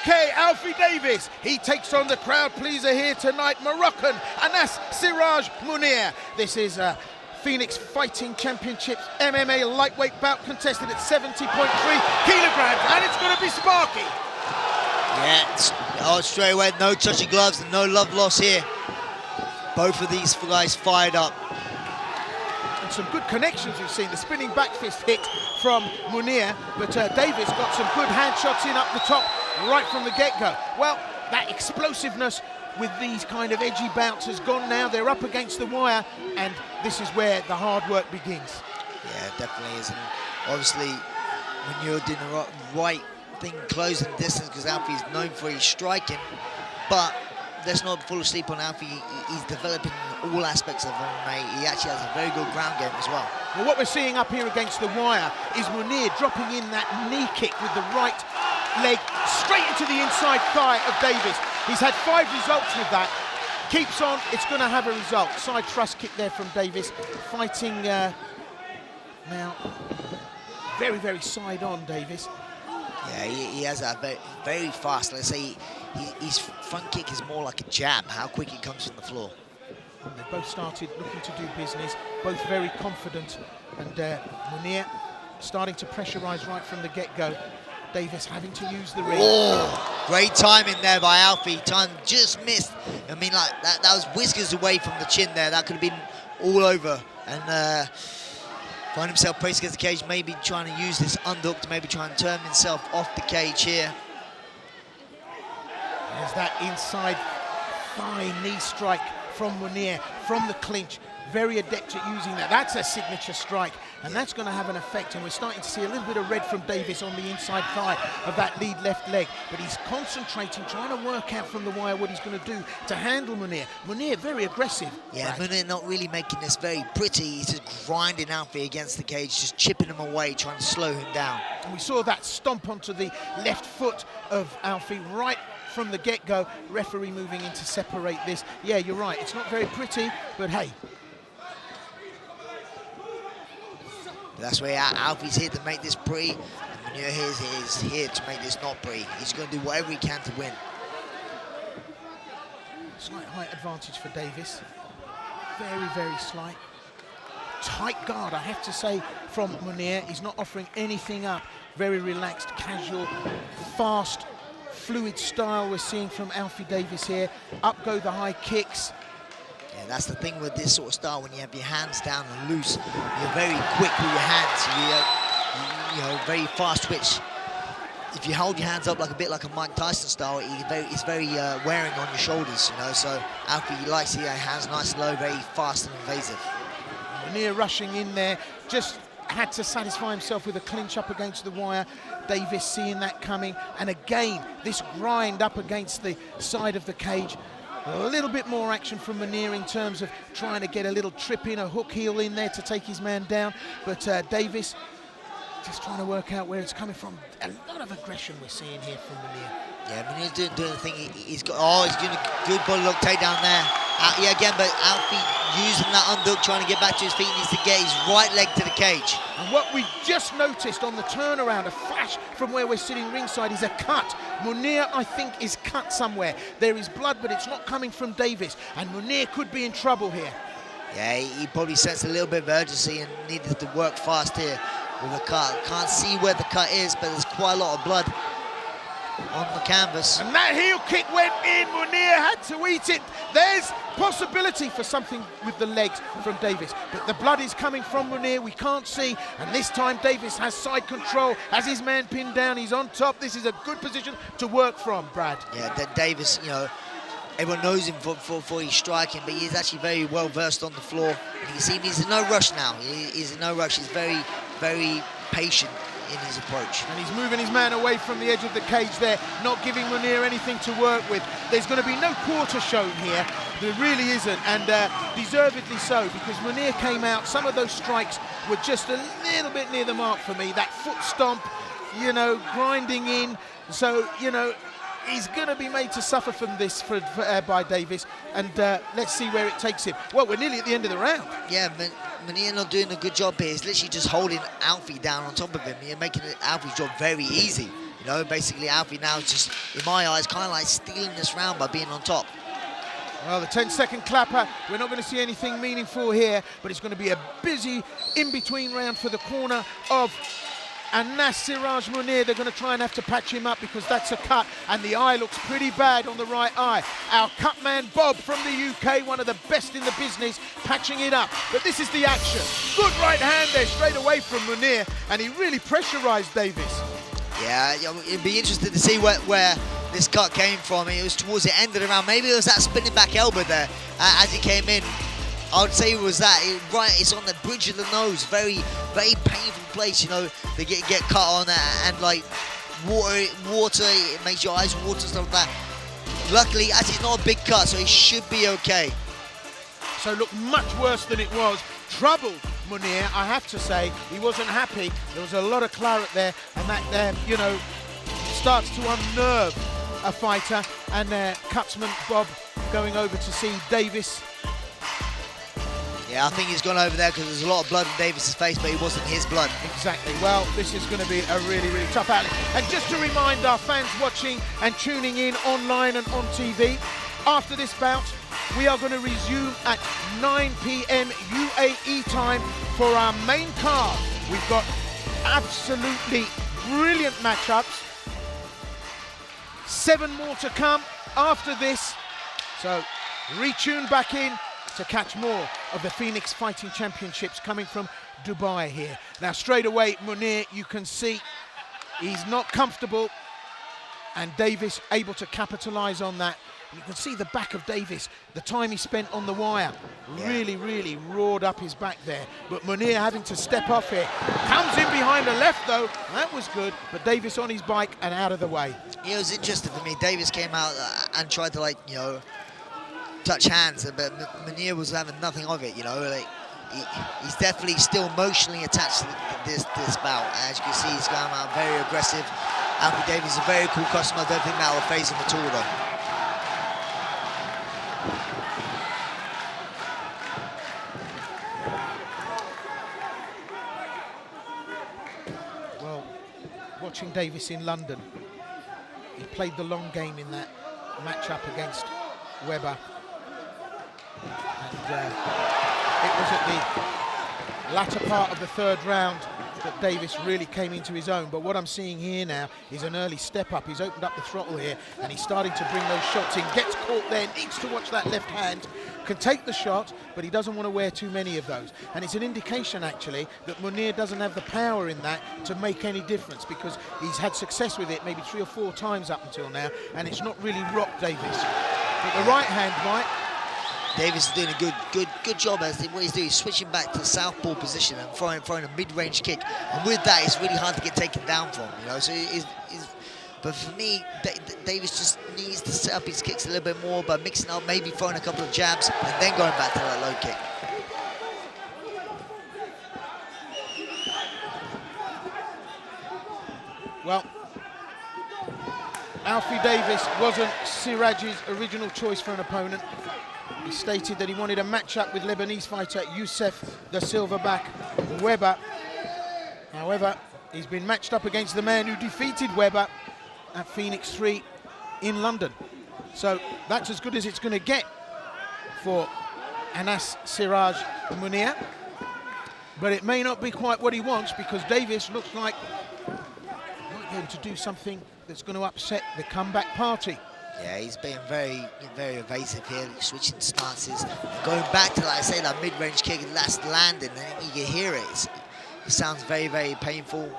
Okay, Alfie Davis, he takes on the crowd pleaser here tonight, Moroccan, and that's Siraj Mounir. This is Phoenix Fighting Championships MMA lightweight bout contested at 70.3 kilograms, and it's going to be sparky. Yeah, straight away, no touchy gloves and no love lost here. Both of these guys fired up. And some good connections we've seen. The spinning back fist hit from Mounir, but Davis got some good hand shots in up the top right from the get-go. Well, that explosiveness with these kind of edgy bouts has gone now. They're up against the wire, and this is where the hard work begins. Yeah, it definitely is. And obviously, Mounir did the right thing, closing distance, because Alfie is known for his striking. But let's not fall asleep on Alfie. He's developing all aspects of MMA. He actually has a very good ground game as well. Well, what we're seeing up here against the wire is Mounir dropping in that knee kick with the right leg straight into the inside thigh of Davis. He's had 5 results with that. Keeps on, it's going to have a result. Side thrust kick there from Davis. Fighting now very, very side on, Davis. Yeah, he has a very fast, let's say, his front kick is more like a jab, how quick it comes from the floor. And they both started looking to do business, both very confident, and Mounir starting to pressurise right from the get-go. Davis having to use the ring. Oh, great timing there by Alfie. Time just missed. I mean, like that was whiskers away from the chin there. That could have been all over. And find himself placed against the cage, maybe trying to use this underhook to maybe try and turn himself off the cage here. There's that inside thigh knee strike from Mounir, from the clinch. Very adept at using that. That's a signature strike, and that's going to have an effect. And we're starting to see a little bit of red from Davis on the inside thigh of that lead left leg. But he's concentrating, trying to work out from the wire what he's going to do to handle Mounir. Mounir very aggressive. Yeah, Mounir not really making this very pretty. He's just grinding Alfie against the cage, just chipping him away, trying to slow him down. And we saw that stomp onto the left foot of Alfie right from the get-go. Referee moving in to separate this. Yeah, you're right. It's not very pretty, but hey. That's where Alfie's here to make this pretty, and Mounir is here to make this not pretty. He's going to do whatever he can to win. Slight height advantage for Davis. Very, very slight. Tight guard, I have to say, from Mounir. He's not offering anything up. Very relaxed, casual, fast, fluid style we're seeing from Alfie Davis here. Up go the high kicks. Yeah, that's the thing with this sort of style. When you have your hands down and loose, you're very quick with your hands. You know, very fast twitch. If you hold your hands up like a bit like a Mike Tyson style, it's very wearing on your shoulders. You know, so Alfie likes your hands nice and low, very fast and invasive. Mounir rushing in there, just had to satisfy himself with a clinch up against the wire. Davis seeing that coming, and again this grind up against the side of the cage. A little bit more action from Mounir in terms of trying to get a little trip in, a hook heel in there to take his man down. But Davis just trying to work out where it's coming from. A lot of aggression we're seeing here from Mounir. Yeah, Mounir's doing the thing. He's doing a good body lock takedown there. Yeah, again, but Alfie using that underhook, trying to get back to his feet. He needs to get his right leg to the cage. And what we just noticed on the turnaround, a flash from where we're sitting ringside, is a cut. Mounir, I think, is cut somewhere. There is blood, but it's not coming from Davis. And Mounir could be in trouble here. Yeah, he probably sensed a little bit of urgency and needed to work fast here with a cut. Can't see where the cut is, but there's quite a lot of blood on the canvas. And that heel kick went in. Mounir had to eat it. There's possibility for something with the legs from Davis, but the blood is coming from Mounir. We can't see, and this time Davis has side control, has his man pinned down. He's on top. This is a good position to work from, Brad. Yeah, Davis, you know, everyone knows him for his striking, but he's actually very well versed on the floor. And you can see he's in no rush now. He's in no rush. He's very, very patient in his approach. And he's moving his man away from the edge of the cage there, not giving Mounir anything to work with. There's going to be no quarter shown here. There really isn't, and deservedly so, because Mounir came out. Some of those strikes were just a little bit near the mark for me. That foot stomp, you know, grinding in. So, you know, he's going to be made to suffer from this by Davis, and let's see where it takes him. Well, we're nearly at the end of the round. Yeah, but Mounir not doing a good job here. He's literally just holding Alfie down on top of him. You're making Alfie's job very easy. You know, basically Alfie now is just, in my eyes, kind of like stealing this round by being on top. Well, the 10-second clapper, we're not going to see anything meaningful here, but it's going to be a busy in-between round for the corner of Siraj Mounir. They're going to try and have to patch him up because that's a cut, and the eye looks pretty bad on the right eye. Our cut man, Bob, from the UK, one of the best in the business, patching it up. But this is the action. Good right hand there, straight away from Mounir, and he really pressurised Davis. Yeah, it'd be interesting to see where this cut came from. It was towards the end of the round. Maybe it was that spinning back elbow there as he came in. I would say it was that. It's on the bridge of the nose. Very, very painful place, you know. They get cut on and like water, it makes your eyes water, stuff like that. Luckily, as it's not a big cut, so he should be okay. So looked much worse than it was. Troubled Mounir, I have to say. He wasn't happy. There was a lot of claret there, and that, you know, starts to unnerve a fighter. And Cutsman Bob going over to see Davis. Yeah, I think he's gone over there because there's a lot of blood in Davis's face, but it wasn't his blood. Exactly. Well, this is going to be a really, really tough outlet. And just to remind our fans watching and tuning in online and on TV, after this bout, we are going to resume at 9 p.m. UAE time for our main card. We've got absolutely brilliant matchups. 7 more to come after this. So retune back in to catch more of the Phoenix Fighting Championships coming from Dubai here. Now straight away, Mounir, you can see he's not comfortable, and Davis able to capitalise on that. You can see the back of Davis, the time he spent on the wire, really, really roared up his back there. But Mounir having to step off here. Comes in behind the left though, that was good, but Davis on his bike and out of the way. Yeah, it was interesting for me. Davis came out and tried to, like, you know, touch hands, but Mounir was having nothing of it, you know. Like, he's definitely still emotionally attached to this bout. As you can see, he's going out very aggressive. Alfie Davis is a very cool customer. I don't think that will phase him at all though. Watching Davis in London, he played the long game in that matchup against Weber, and it was at the latter part of the 3rd round that Davis really came into his own. But what I'm seeing here now is an early step up. He's opened up the throttle here and he's starting to bring those shots in. Gets caught there, needs to watch that left hand, can take the shot, but he doesn't want to wear too many of those. And it's an indication actually that Mounir doesn't have the power in that to make any difference, because he's had success with it maybe 3 or 4 times up until now, and it's not really rocked Davis. But the right hand might. Davis is doing a good job as what he's doing. He's switching back to the southpaw position and throwing a mid-range kick. And with that, it's really hard to get taken down from, you know. So but for me, Davis just needs to set up his kicks a little bit more by mixing up, maybe throwing a couple of jabs and then going back to that low kick. Well, Alfie Davis wasn't Siraj's original choice for an opponent. He stated that he wanted a matchup with Lebanese fighter Youssef the Silverback Weber. However, he's been matched up against the man who defeated Weber at Phoenix 3 in London. So that's as good as it's going to get for Siraj Mounir. But it may not be quite what he wants, because Davis looks like he might be able to do something that's going to upset the comeback party. Yeah, he's being very, very evasive here, switching stances, going back to, like I say, that mid-range kick and last landing, and you can hear it. It sounds very, very painful.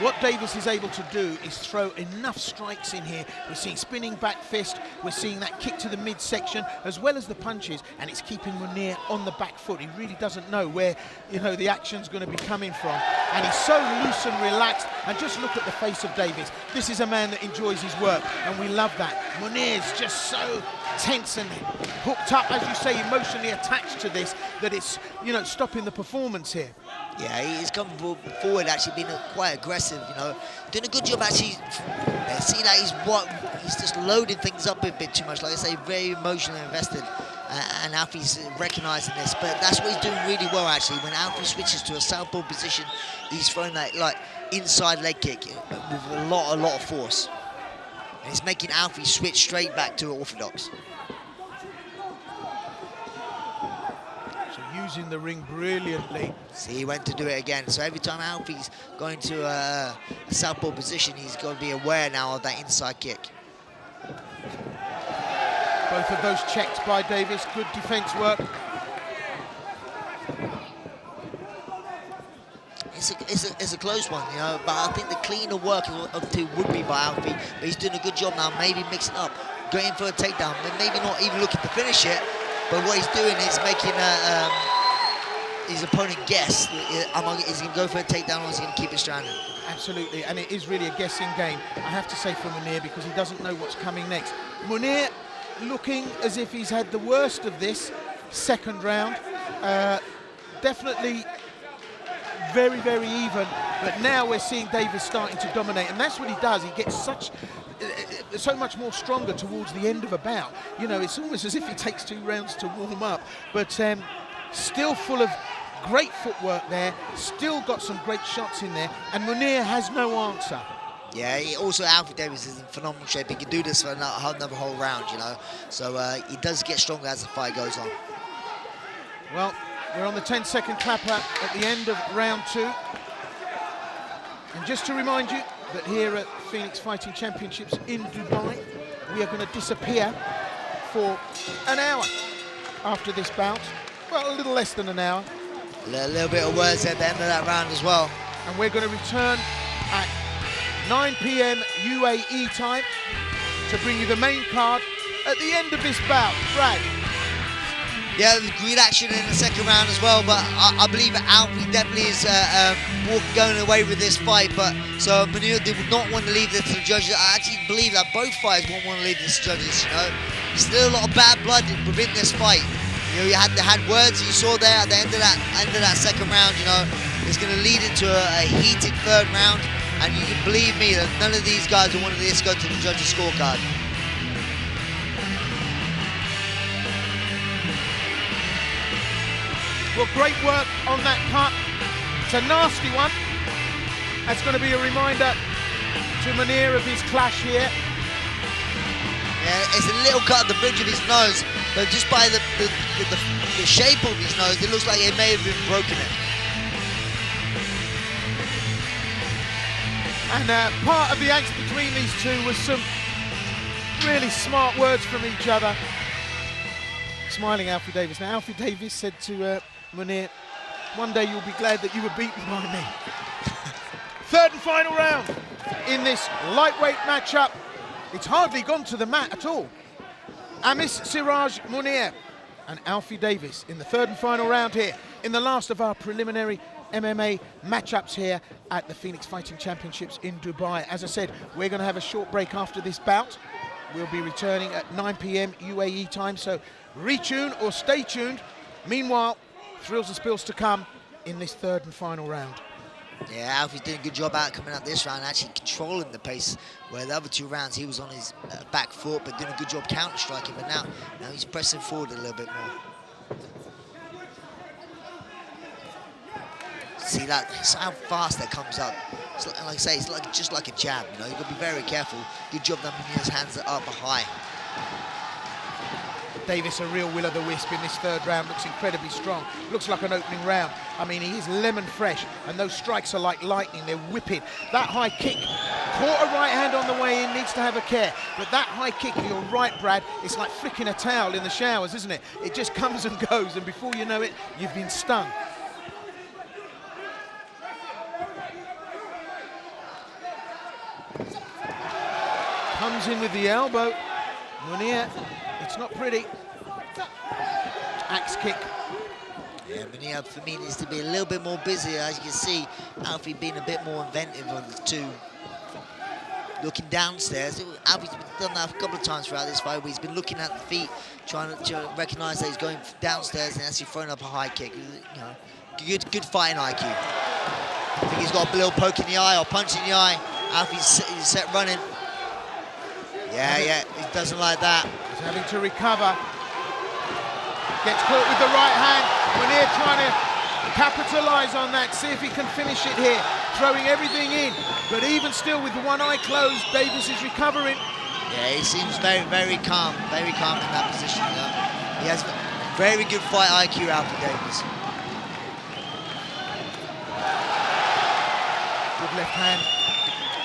What Davis is able to do is throw enough strikes in here. We're seeing spinning back fist, we're seeing that kick to the midsection, as well as the punches, and it's keeping Mounir on the back foot. He really doesn't know where, you know, the action's going to be coming from. And he's so loose and relaxed, and just look at the face of Davis. This is a man that enjoys his work, and we love that. Mounir's just so tense and hooked up, as you say, emotionally attached to this, that it's, you know, stopping the performance here. Yeah, he's coming forward, actually being quite aggressive, you know, doing a good job actually. See that he's just loading things up a bit too much, like I say, very emotionally invested. and Alfie's recognising this. But that's what he's doing really well, actually. When Alfie switches to a southpaw position, he's throwing that like inside leg kick with a lot of force. And it's making Alfie switch straight back to orthodox. So using the ring brilliantly. See, he went to do it again. So every time Alfie's going to a southpaw position, he's got to be aware now of that inside kick. Both of those checked by Davis. Good defence work. It's a close one, you know, but I think the cleaner work of the two would be by Alfie, but he's doing a good job now, maybe mixing up, going for a takedown, maybe not even looking to finish it, but what he's doing is making his opponent guess, is he going to go for a takedown or is he going to keep it stranded? Absolutely, and it is really a guessing game, I have to say, for Mounir, because he doesn't know what's coming next. Mounir looking as if he's had the worst of this second round, definitely very, very even, but now we're seeing Davis starting to dominate, and that's what he does. He gets so much more stronger towards the end of a bout. You know, it's almost as if he takes 2 rounds to warm up, but still full of great footwork there, still got some great shots in there, and Mounir has no answer. Yeah, also Alfie Davis is in phenomenal shape. He can do this for another whole round, you know, so he does get stronger as the fight goes on. Well, we're on the 10-second clapper at the end of round 2. And just to remind you that here at Phoenix Fighting Championships in Dubai, we are going to disappear for an hour after this bout. Well, a little less than an hour. A little bit of words at the end of that round as well. And we're going to return at 9 p.m. UAE time to bring you the main card at the end of this bout. Brad. Yeah, there was great action in the second round as well, but I believe Alfie definitely is going away with this fight. But so Mounir did not want to leave this to the judges. I actually believe that both fighters won't want to leave this to the judges. You know, there's still a lot of bad blood within this fight. You know, you had words that you saw there at the end of that second round. You know, it's going to lead into a heated third round, and you can believe me that none of these guys will want this to go to the judges' scorecard. Well, great work on that cut. It's a nasty one. That's going to be a reminder to Mounir of his clash here. Yeah, it's a little cut at the bridge of his nose, but just by the shape of his nose, it looks like it may have been broken in. And part of the angst between these two was some really smart words from each other. Smiling Alfie Davis. Now, Alfie Davis said to Mounir, one day you'll be glad that you were beaten by me. Third and final round in this lightweight matchup. It's hardly gone to the mat at all. Siraj Mounir and Alfie Davis in the third and final round here in the last of our preliminary MMA matchups here at the Phoenix Fighting Championships in Dubai. As I said, we're going to have a short break after this bout. We'll be returning at 9 p.m. UAE time, so retune or stay tuned. Meanwhile, thrills and spills to come in this third and final round. Yeah, Alfie's doing a good job out coming out this round, actually controlling the pace, where the other 2 rounds he was on his back foot, but doing a good job counter-striking, but now he's pressing forward a little bit more. See that? It's how fast that comes up. It's like I say, it's just like a jab, you know, you've got to be very careful. Good job that Mounir's hands are up high. Davis, a real will-o'-the-wisp in this third round, looks incredibly strong. Looks like an opening round. I mean, he is lemon fresh, and those strikes are like lightning. They're whipping. That high kick, caught a right hand on the way in, needs to have a care. But that high kick, you're right, Brad, it's like flicking a towel in the showers, isn't it? It just comes and goes, and before you know it, you've been stung. Comes in with the elbow. Mounir, it's not pretty. Axe kick. Yeah, Mounir for me needs to be a little bit more busy. As you can see, Alfie being a bit more inventive on the 2. Looking downstairs. Alfie's done that a couple of times throughout this fight, where he's been looking at the feet, trying to recognise that he's going downstairs and actually throwing up a high kick. You know, good fighting IQ. I think he's got a little poke in the eye or punch in the eye. Alfie's set running. Yeah, he doesn't like that. He's having to recover. Gets caught with the right hand. Mounir trying to capitalize on that, see if he can finish it here, throwing everything in. But even still, with one eye closed, Davis is recovering. Yeah, he seems very, very calm in that position. You know? He has very good fight IQ, Alfie Davis. Good left hand.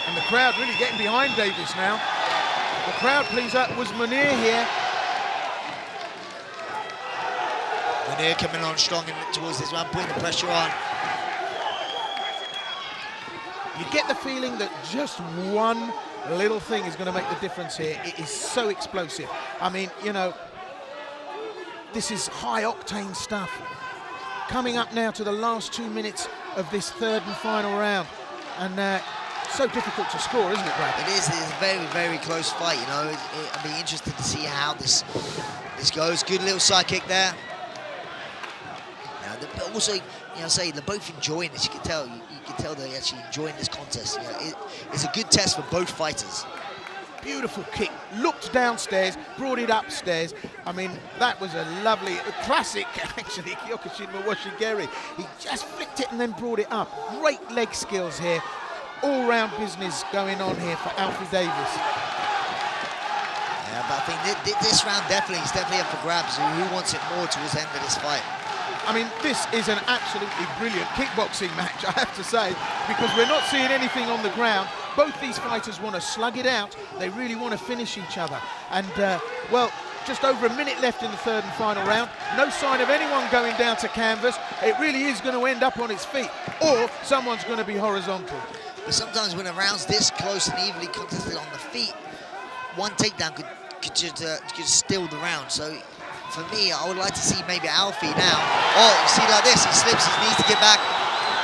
And the crowd really getting behind Davis now. The crowd, please, was Mounir here. Mounir coming on strong towards this round, putting the pressure on. You get the feeling that just one little thing is going to make the difference here. It is so explosive. I mean, you know, this is high-octane stuff. Coming up now to the last 2 minutes of this third and final round. And so difficult to score, isn't it, Brad? It is. It's a very, very close fight, you know. I'll be interested to see how this goes. Good little side kick there. Now, also, you know, they're both enjoying this. You can tell. You can tell they're actually enjoying this contest. You know, it's a good test for both fighters. Beautiful kick, looked downstairs, brought it upstairs. I mean, that was a lovely, classic, actually, Kyokushin Mawashigeri. He just flicked it and then brought it up. Great leg skills here. All-round business going on here for Alfie Davis. Yeah, but I think this round is definitely up for grabs. Who wants it more towards the end of this fight? I mean, this is an absolutely brilliant kickboxing match, I have to say, because we're not seeing anything on the ground. Both these fighters want to slug it out. They really want to finish each other. And, well, just over a minute left in the third and final round. No sign of anyone going down to canvas. It really is going to end up on its feet, or someone's going to be horizontal. But sometimes when a round's this close and evenly contested on the feet, one takedown could just steal the round. So for me, I would like to see maybe Alfie now. Oh, you see like this, he slips his knees to get back.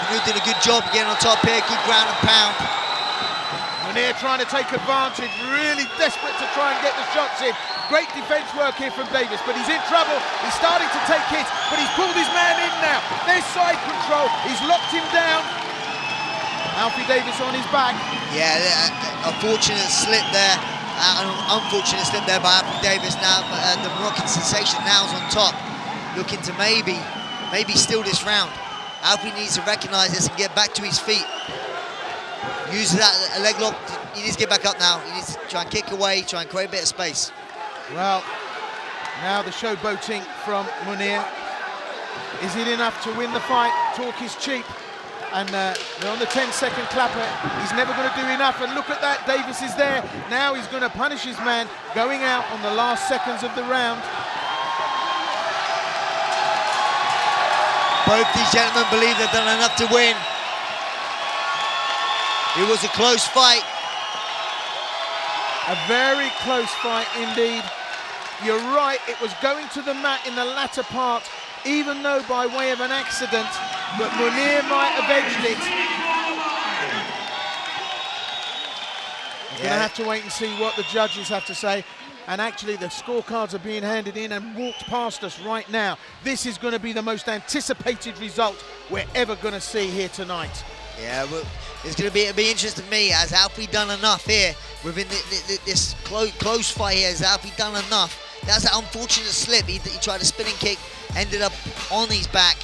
Mounir did a good job getting on top here, good ground and pound. Mounir trying to take advantage, really desperate to try and get the shots in. Great defense work here from Davis, but he's in trouble. He's starting to take hits, but he's pulled his man in now. There's side control, he's locked him down. Alfie Davis on his back. Yeah, a fortunate slip there. An unfortunate slip there by Alfie Davis. Now the Moroccan sensation now is on top, looking to maybe steal this round. Alfie needs to recognise this and get back to his feet. Use that leg lock. He needs to get back up now. He needs to try and kick away, try and create a bit of space. Well, now the showboating from Mounir. Is it enough to win the fight? Talk is cheap. And they're on the 10-second clapper. He's never going to do enough. And look at that, Davis is there. Now he's going to punish his man, going out on the last seconds of the round. Both these gentlemen believe they've done enough to win. It was a close fight. A very close fight indeed. You're right, it was going to the mat in the latter part, even though by way of an accident, but Mounir might have edged it. We're going to have to wait and see what the judges have to say. And actually, the scorecards are being handed in and walked past us right now. This is going to be the most anticipated result we're ever going to see here tonight. Yeah, well, it'll be interesting to me. Has Alfie done enough here within this close fight here? Has Alfie done enough? That's an unfortunate slip. He tried a spinning kick, ended up on his back.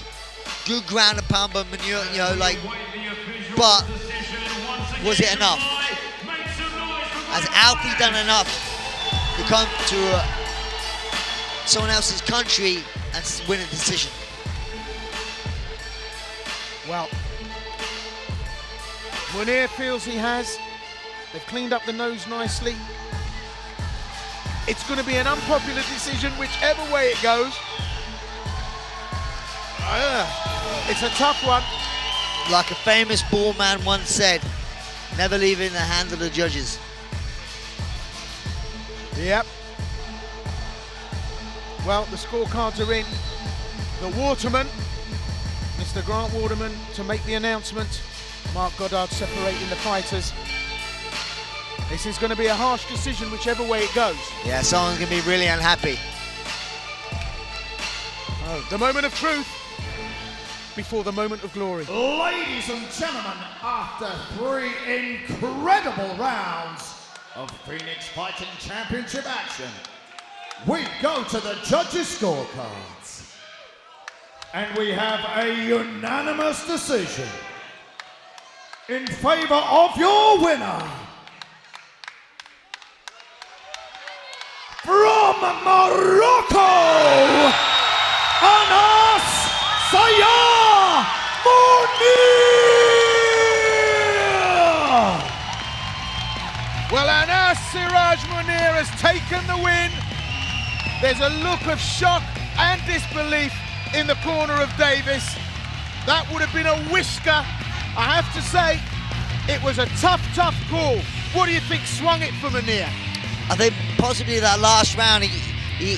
Good ground and pound by Mounir, you know, like, but was it enough? Has Alfie done enough to come to someone else's country and win a decision? Well, Mounir feels he has. They've cleaned up the nose nicely. It's going to be an unpopular decision whichever way it goes. It's a tough one. Like a famous ball man once said, never leave it in the hands of the judges. Yep. Well, the scorecards are in. The Waterman, Mr. Grant Waterman, to make the announcement. Mark Goddard separating the fighters. This is going to be a harsh decision whichever way it goes. Yeah, someone's going to be really unhappy. Oh, the moment of truth before the moment of glory. Ladies and gentlemen, after 3 incredible rounds of Phoenix Fighting Championship action, we go to the judges' scorecards. And we have a unanimous decision in favor of your winner. From Morocco, Siraj Mounir! Well, Siraj Mounir has taken the win. There's a look of shock and disbelief in the corner of Davis. That would have been a whisker. I have to say, it was a tough call. What do you think swung it for Mounir? I think possibly that last round, he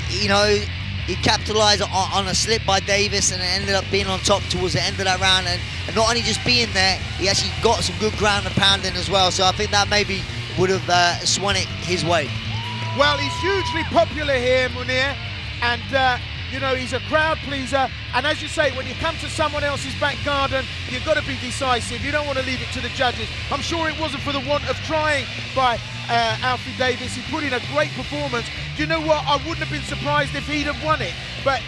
capitalised on a slip by Davis and ended up being on top towards the end of that round. And not only just being there, he actually got some good ground and pounding as well. So I think that maybe would have swung it his way. Well, he's hugely popular here, Mounir, and you know, he's a crowd pleaser. And as you say, when you come to someone else's back garden, you've got to be decisive. You don't want to leave it to the judges. I'm sure it wasn't for the want of trying by Alfie Davis. He put in a great performance. Do you know what? I wouldn't have been surprised if he'd have won it. But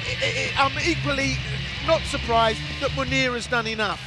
I'm equally not surprised that Mounir has done enough.